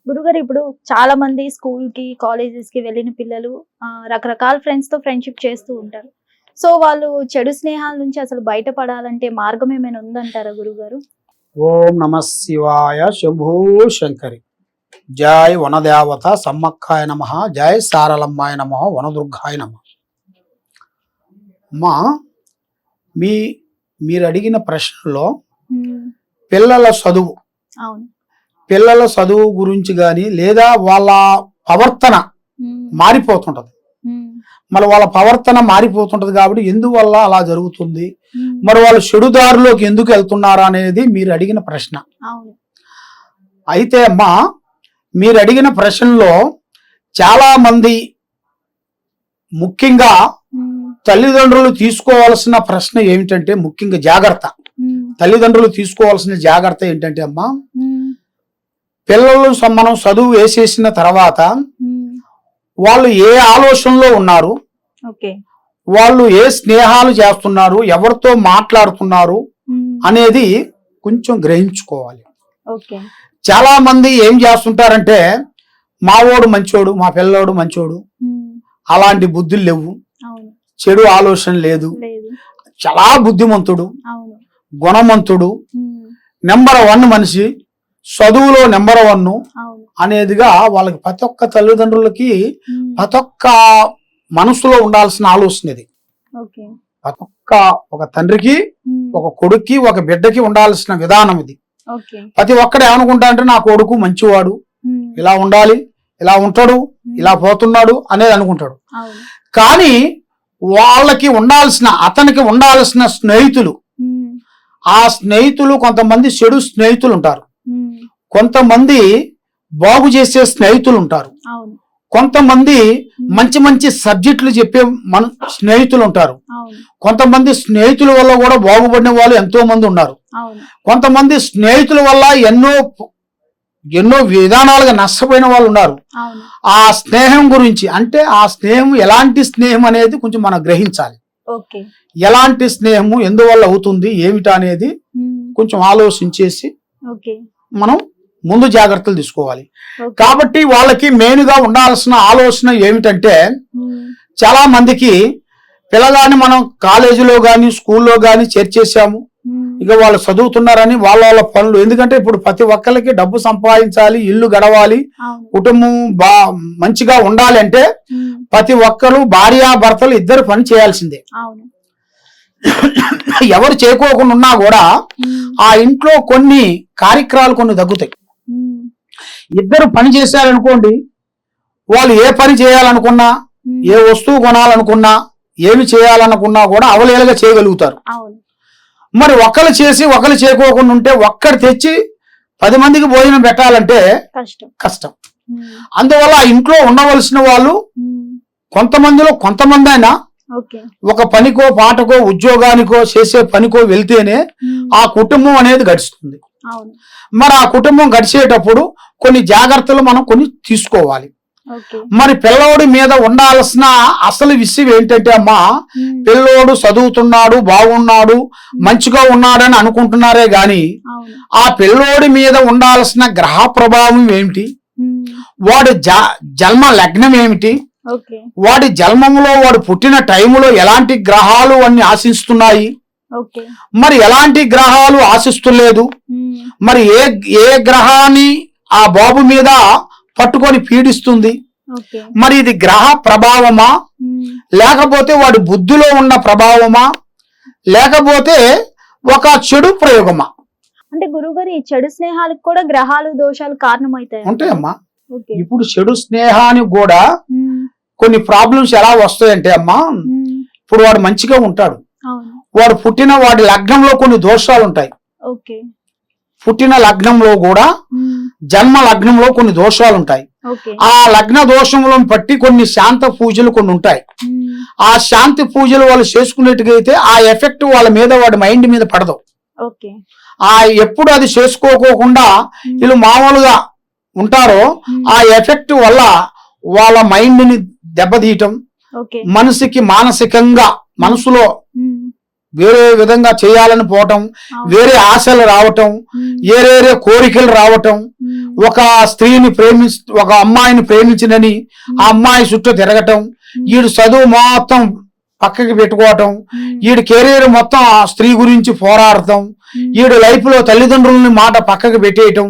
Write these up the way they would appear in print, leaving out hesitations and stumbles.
గురుగారు ఇప్పుడు చాలా మంది స్కూల్ కి కాలేజెస్ కి వెళ్ళిన పిల్లలు రకరకాల ఫ్రెండ్స్ తో ఫ్రెండ్షిప్ చేస్తూ ఉంటారు. సో వాళ్ళు చెడు స్నేహాల నుంచి అసలు బయటపడాలంటే మార్గం ఏమైనా ఉందంటారా గురుగారు? ఓం నమ శివాయ శంభూ శంకరి. జై వనదేవత సమ్మక్కాయ నమ, జై సారలమ్మాయ నమ, వనదుర్గాయ నమ. అమ్మా, మీరు అడిగిన ప్రశ్నలో పిల్లల చదువు, అవును, పిల్లల చదువు గురించి కానీ లేదా వాళ్ళ ప్రవర్తన మారిపోతుంటది. మరి వాళ్ళ ప్రవర్తన మారిపోతుంటది కాబట్టి ఎందువల్ల అలా జరుగుతుంది, మరి వాళ్ళు చెడుదారిలోకి ఎందుకు వెళ్తున్నారు అనేది మీరు అడిగిన ప్రశ్న. అయితే అమ్మా, మీరు అడిగిన ప్రశ్నలో చాలా మంది ముఖ్యంగా తల్లిదండ్రులు తీసుకోవాల్సిన ప్రశ్న ఏమిటంటే, ముఖ్యంగా జాగ్రత్త, తల్లిదండ్రులు తీసుకోవాల్సిన జాగ్రత్త ఏంటంటే అమ్మా, పిల్లలు మనం చదువు వేసేసిన తర్వాత వాళ్ళు ఏ ఆలోచనలో ఉన్నారు, వాళ్ళు ఏ స్నేహాలు చేస్తున్నారు, ఎవరితో మాట్లాడుతున్నారు అనేది కొంచెం గ్రహించుకోవాలి. చాలా మంది ఏం చేస్తుంటారంటే, మావోడు మంచోడు, మా పిల్లోడు మంచోడు, అలాంటి బుద్ధులు లేవు, చెడు ఆలోచన లేదు, చాలా బుద్ధిమంతుడు, గుణవంతుడు, నెంబర్ 1 మనిషి, చదువులో నెంబర్ 1 అనేదిగా వాళ్ళకి ప్రతి ఒక్క తల్లిదండ్రులకి ప్రతి ఒక్క మనసులో ఉండాల్సిన ఆలోచన ఇది. ప్రతి ఒక్క ఒక తండ్రికి, ఒక కొడుక్కి, ఒక బిడ్డకి ఉండాల్సిన విధానం ఇది. ప్రతి ఒక్కడు ఏమనుకుంటా అంటే, నా కొడుకు మంచివాడు, ఇలా ఉండాలి, ఇలా ఉంటాడు, ఇలా పోతున్నాడు అనేది అనుకుంటాడు. కానీ వాళ్ళకి ఉండాల్సిన, అతనికి ఉండాల్సిన స్నేహితులు, ఆ స్నేహితులు కొంతమంది చెడు స్నేహితులు ఉంటారు, కొంతమంది బాగు చేసే స్నేహితులు ఉంటారు, కొంతమంది మంచి మంచి సబ్జెక్టులు చెప్పే స్నేహితులు ఉంటారు, కొంతమంది స్నేహితుల వల్ల కూడా బాగుపడిన వాళ్ళు ఎంతో మంది ఉన్నారు, కొంతమంది స్నేహితుల వల్ల ఎన్నో విధానాలుగా నష్టపోయిన వాళ్ళు ఉన్నారు. ఆ స్నేహం గురించి అంటే, ఆ స్నేహం ఎలాంటి స్నేహం అనేది కొంచెం మనం గ్రహించాలి. ఎలాంటి స్నేహము ఎందువల్ల అవుతుంది ఏమిటా అనేది కొంచెం ఆలోచించేసి మనం ముందు జాగ్రత్తలు తీసుకోవాలి. కాబట్టి వాళ్ళకి మెయిన్ గా ఉండాల్సిన ఆలోచన ఏమిటంటే, చాలా మందికి పిల్లగాని మనం కాలేజీలో గాని స్కూల్లో గాని చేర్చేసాము, ఇక వాళ్ళు చదువుతున్నారని వాళ్ళ పనులు, ఎందుకంటే ఇప్పుడు ప్రతి ఒక్కరికి డబ్బు సంపాదించాలి, ఇల్లు గడవాలి, కుటుంబం మంచిగా ఉండాలి అంటే ప్రతి ఒక్కరు భార్యాభర్తలు ఇద్దరు పని చేయాల్సిందే. ఎవరు చేయకోకుండా ఉన్నా కూడా ఆ ఇంట్లో కొన్ని కార్యక్రమాలు కొన్ని తగ్గుతాయి. ఇద్దరు పని చేశారనుకోండి, వాళ్ళు ఏ పని చేయాలనుకున్నా, ఏ వస్తువు కొనాలనుకున్నా, ఏమి చేయాలనుకున్నా కూడా అవలేలుగా చేయగలుగుతారు. మరి ఒకరు చేసి ఒకరు చేయకోకుండా ఉంటే, ఒక్కడు తెచ్చి 10 మందికి భోజనం పెట్టాలంటే కష్టం. అందువల్ల ఆ ఇంట్లో ఉండవలసిన వాళ్ళు కొంతమందిలో కొంతమంది అయినా ఒక పనికో పాటకో ఉద్యోగానికో చేసే పనికో వెళ్తేనే ఆ కుటుంబం అనేది గడుస్తుంది. మరి ఆ కుటుంబం గడిచేటప్పుడు కొన్ని జాగ్రత్తలు మనం కొన్ని తీసుకోవాలి. మరి పిల్లోడి మీద ఉండాల్సిన అసలు విషయం ఏంటంటే అమ్మా, పిల్లోడు చదువుతున్నాడు, బాగున్నాడు, మంచిగా ఉన్నాడని అనుకుంటున్నారే గాని ఆ పిల్లోడి మీద ఉండాల్సిన గ్రహ ప్రభావం ఏమిటి, వాడి జన్మ లగ్నం ఏమిటి, వాడి జన్మంలో వాడు పుట్టిన టైములో ఎలాంటి గ్రహాలు అన్ని ఆశిస్తున్నాయి, మరి ఎలాంటి గ్రహాలు ఆశిస్తలేదు, మరి ఏ గ్రహాన్ని ఆ బాబు మీద పట్టుకొని పీడిస్తుంది, మరి ఇది గ్రహ ప్రభావమా, లేకపోతే వాడి బుద్ధిలో ఉన్న ప్రభావమా, లేకపోతే ఒక చెడు ప్రయోగమా? అంటే గురుగారు, ఈ చెడు స్నేహాలకు కూడా గ్రహాలు దోషాలు కారణమవుతాయి ఉంటాయమ్మా. ఇప్పుడు చెడు స్నేహానికి కూడా కొన్ని ప్రాబ్లమ్స్ ఎలా వస్తాయంటే అమ్మా, ఇప్పుడు వాడు మంచిగా ఉంటాడు, వాడు పుట్టిన వాడి లగ్నంలో కొన్ని దోషాలు ఉంటాయి, పుట్టిన లగ్నంలో కూడా జన్మ లగ్నంలో కొన్ని దోషాలు ఉంటాయి. ఆ లగ్న దోషములను బట్టి కొన్ని శాంత పూజలు కొన్ని ఉంటాయి. ఆ శాంతి పూజలు వాళ్ళు చేసుకునేట్టుగైతే ఆ ఎఫెక్ట్ వాళ్ళ మీద, వాడి మైండ్ మీద పడదు. ఎప్పుడు అది చేసుకోకోకుండా వీళ్ళు మామూలుగా ఉంటారో ఆ ఎఫెక్ట్ వల్ల వాళ్ళ మైండ్ ని దెబ్బతీయటం, మనసుకి మానసికంగా మనసులో వేరే విధంగా చేయాలని పోవటం, వేరే ఆశలు రావటం, వేరే కోరికలు రావటం, ఒక స్త్రీని ఒక అమ్మాయిని ప్రేమించినని ఆ అమ్మాయి చుట్టూ తిరగటం, వీడు చదువు మొత్తం పక్కకి పెట్టుకోవటం, వీడి కెరీర్ మొత్తం ఆ స్త్రీ గురించి పోరాడటం, వీడు లైఫ్ లో తల్లిదండ్రులని మాట పక్కకి పెట్టేయటం,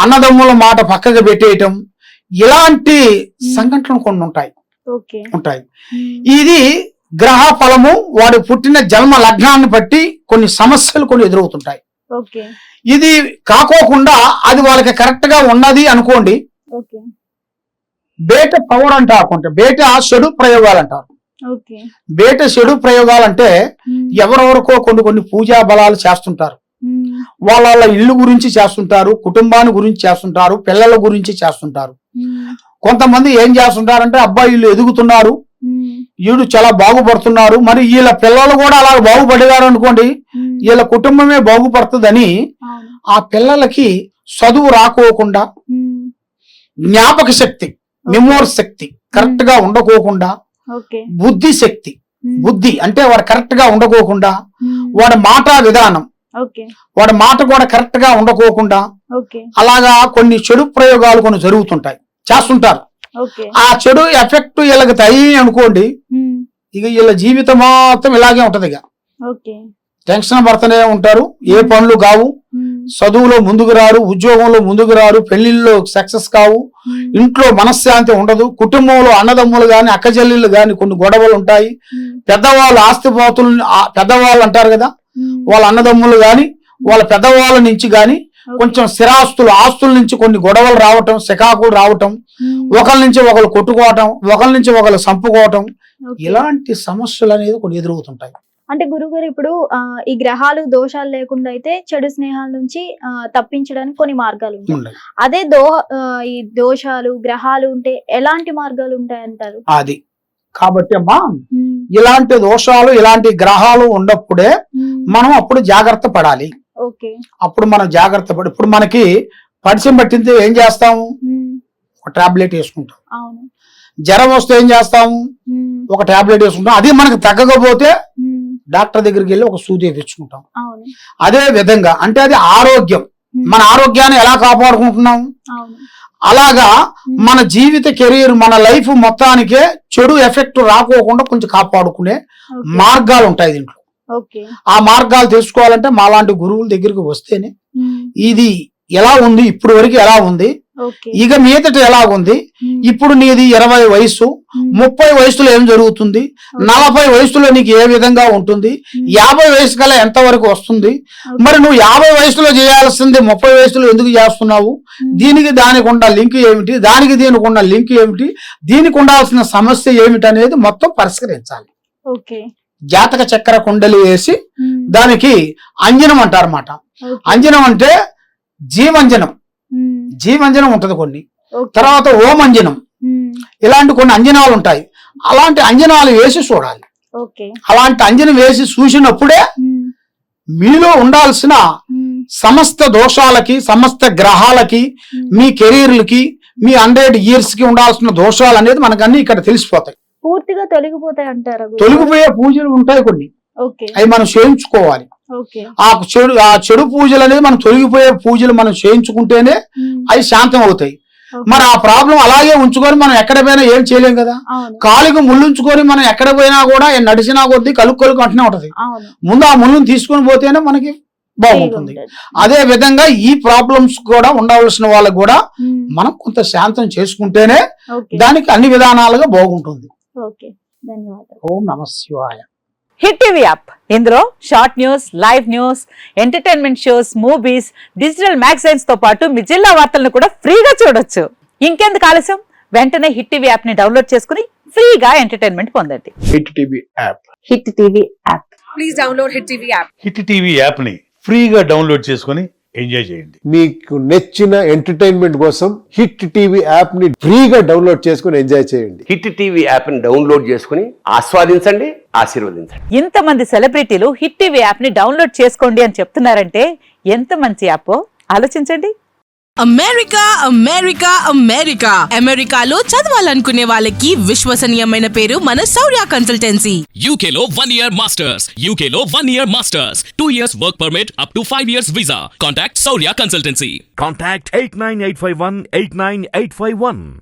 అన్నదమ్ముల మాట పక్కకి పెట్టేయటం, ఇలాంటి సంఘటనలు కొన్ని ఉంటాయి. ఇది గ్రహ ఫలము, వాడు పుట్టిన జన్మ లగ్నాన్ని బట్టి కొన్ని సమస్యలు కొన్ని ఎదురవుతుంటాయి. ఇది కాకోకుండా అది వాళ్ళకి కరెక్ట్ గా ఉన్నది అనుకోండి, బేట పవర్ అంటారు, బేట చెడు ప్రయోగాలు అంటారు. బేట చెడు ప్రయోగాలంటే ఎవరెవరికో కొన్ని పూజా బలాలు చేస్తుంటారు, వాళ్ళ ఇల్లు గురించి చేస్తుంటారు, కుటుంబాన్ని గురించి చేస్తుంటారు, పిల్లల గురించి చేస్తుంటారు. కొంతమంది ఏం చేస్తుంటారంటే అబ్బాయి వీళ్ళు ఎదుగుతున్నారు, వీళ్ళు చాలా బాగుపడుతున్నారు, మరి వీళ్ళ పిల్లలు కూడా అలా బాగుపడేవారు అనుకోండి, వీళ్ళ కుటుంబమే బాగుపడుతుందని ఆ పిల్లలకి చదువు రాకోకుండా, జ్ఞాపక శక్తి మెమోరీ శక్తి కరెక్ట్ గా ఉండకోకుండా, బుద్ధి అంటే వాడు కరెక్ట్ గా ఉండకోకుండా, వాడి మాట విధానం వాడి మాట కూడా కరెక్ట్ గా ఉండకోకుండా, అలాగా కొన్ని చెడు ప్రయోగాలు కొన్ని జరుగుతుంటాయి, చేస్తుంటారు. ఆ చెడు ఎఫెక్ట్ వీళ్ళకి తయ్యి అనుకోండి, ఇక వీళ్ళ జీవితం మొత్తం ఇలాగే ఉంటది. ఇక టెన్షన్ పడుతూనే ఉంటారు, ఏ పనులు కావు, చదువులో ముందుకు రారు, ఉద్యోగంలో ముందుకు రారు, పెళ్లిళ్ళలో సక్సెస్ కావు, ఇంట్లో మనశ్శాంతి ఉండదు, కుటుంబంలో అన్నదమ్ములు గాని అక్క చెల్లెళ్ళు గాని కొన్ని గొడవలు ఉంటాయి, పెద్దవాళ్ళు ఆస్తిపాతులు పెద్దవాళ్ళు అంటారు కదా, వాళ్ళ అన్నదమ్ములు గాని వాళ్ళ పెద్దవాళ్ళ నుంచి గాని కొంచెం ఆస్తుల నుంచి కొన్ని గొడవలు రావటం, శకాకులు రావటం, ఒకరి నుంచి ఒకరు కొట్టుకోవటం, ఒకరి నుంచి ఒకరు చంపుకోవటం, ఇలాంటి సమస్యలు అనేది కొన్ని ఎదురవుతుంటాయి. అంటే గురుగారు ఇప్పుడు ఈ గ్రహాలు దోషాలు లేకుండా అయితే చెడు స్నేహాల నుంచి తప్పించడానికి కొన్ని మార్గాలు ఉంటాయి. అదే ఈ దోషాలు గ్రహాలు ఉంటే ఎలాంటి మార్గాలు ఉంటాయి అంటారు? అది కాబట్టి అమ్మా, ఇలాంటి దోషాలు ఇలాంటి గ్రహాలు ఉన్నప్పుడే మనం అప్పుడు జాగ్రత్త పడాలి. అప్పుడు మనం జాగ్రత్త పడి, ఇప్పుడు మనకి పరిచయం పట్టింది ఏం చేస్తాము, ఒక టాబ్లెట్ వేసుకుంటాం. జ్వరం వస్తే ఏం చేస్తాము, ఒక టాబ్లెట్ వేసుకుంటాం. అది మనకు తగ్గకపోతే డాక్టర్ దగ్గరికి వెళ్ళి ఒక సూది వేయించుకుంటాం. అదే విధంగా అంటే అది ఆరోగ్యం, మన ఆరోగ్యాన్ని ఎలా కాపాడుకుంటున్నాం, అలాగా మన జీవిత కెరీర్ మన లైఫ్ మొత్తానికే చెడు ఎఫెక్ట్ రాకోకుండా కొంచెం కాపాడుకునే మార్గాలు ఉంటాయి దీంట్లో. ఆ మార్గాలు తెలుసుకోవాలంటే మాలాంటి గురువుల దగ్గరికి వస్తేనే ఇది ఎలా ఉంది, ఇప్పుడు వరకు ఎలా ఉంది, ఇక మీదట ఎలా ఉంది, ఇప్పుడు నీది 20 వయసు, 30 వయసులో ఏం జరుగుతుంది, 40 వయసులో నీకు ఏ విధంగా ఉంటుంది, 50 వయసు కల్లా ఎంత వరకు వస్తుంది, మరి నువ్వు 50 వయసులో చేయాల్సింది 30 వయసులో ఎందుకు చేస్తున్నావు, దానికి ఉన్న లింక్ ఏమిటి, దీనికి ఉన్న లింక్ ఏమిటి, దీనికి ఉండాల్సిన సమస్య ఏమిటి అనేది మొత్తం పరిష్కరించాలి. జాతక చక్ర కుండలి వేసి దానికి అంజనం అంటారు అన్నమాట. అంజనం అంటే జీవంజనం ఉంటది కొన్ని, తర్వాత ఓమంజనం, ఇలాంటి కొన్ని అంజనాలు ఉంటాయి. అలాంటి అంజనాలు వేసి చూడాలి. అలాంటి అంజనం వేసి చూసినప్పుడే మీలో ఉండాల్సిన సమస్త దోషాలకి, సమస్త గ్రహాలకి, మీ కెరీర్లకి, మీ 100 years కి ఉండాల్సిన దోషాలు అనేది మనకు అన్ని ఇక్కడ తెలిసిపోతాయి. పూర్తిగా తొలగిపోతాయి అంటారు? తొలగిపోయే పూజలు ఉంటాయి కొన్ని, అవి మనం చేయించుకోవాలి. ఆ చెడు పూజలు అనేది మనం తొలగిపోయే పూజలు మనం చేయించుకుంటేనే అవి శాంతం అవుతాయి. మరి ఆ ప్రాబ్లం అలాగే ఉంచుకొని మనం ఎక్కడ పోయినా ఏం చేయలేం కదా. కాలుకి ముళ్ళుంచుకొని మనం ఎక్కడ పోయినా కూడా నడిచినా కొద్దీ కలుక్కొలుకు అంటూనే ఉంటది. ముందు ఆ ముళ్ళుని తీసుకొని పోతేనే మనకి బాగుంటుంది. అదే విధంగా ఈ ప్రాబ్లమ్స్ కూడా ఉండవలసిన వాళ్ళకు కూడా మనం కొంత శాంతం చేసుకుంటేనే దానికి అన్ని విధానాలుగా బాగుంటుంది. ఓం నమః శివాయ. హిట్ టీవీ యాప్, ఇందులో short news, live news, entertainment shows, movies, digital magazines తో పాటు మీ జిల్లా వార్తలను కూడా ఫ్రీగా చూడొచ్చు. ఇంకెందుకు ఆలస్యం, వెంటనే హిట్ టీవీ యాప్ ని డౌన్లోడ్ చేసుకుని ఫ్రీగా ఎంటర్టైన్మెంట్ పొందండి. Hit TV app, hit TV app, please download hit TV app. Hit TV app ని ఫ్రీగా డౌన్లోడ్ చేసుకుని ఎంజాయ్ చేయండి. మీకు నచ్చిన ఎంటర్టైన్మెంట్ కోసం హిట్ టీవీ యాప్ ని ఫ్రీగా డౌన్లోడ్ చేసుకుని ఎంజాయ్ చేయండి. హిట్ టీవీ యాప్ ని డౌన్లోడ్ చేసుకుని ఆస్వాదించండి, ఆశీర్వదించండి. ఇంతమంది సెలబ్రిటీలు హిట్ టీవీ యాప్ ని డౌన్లోడ్ చేసుకోండి అని చెప్తున్నారంటే ఎంత మంచి యాప్ ఆలోచించండి. అమెరికా అమెరికా అమెరికా అమెరికాలో చదవాలనుకునే వాళ్ళకి విశ్వసనీయమైన పేరు మన శౌర్య కన్సల్టెన్సీ. UK లో 1 year masters. UK లో 1 year masters. 2 years work permit up to 5 years visa. Contact Saurya Consultancy. Contact 89851 89851.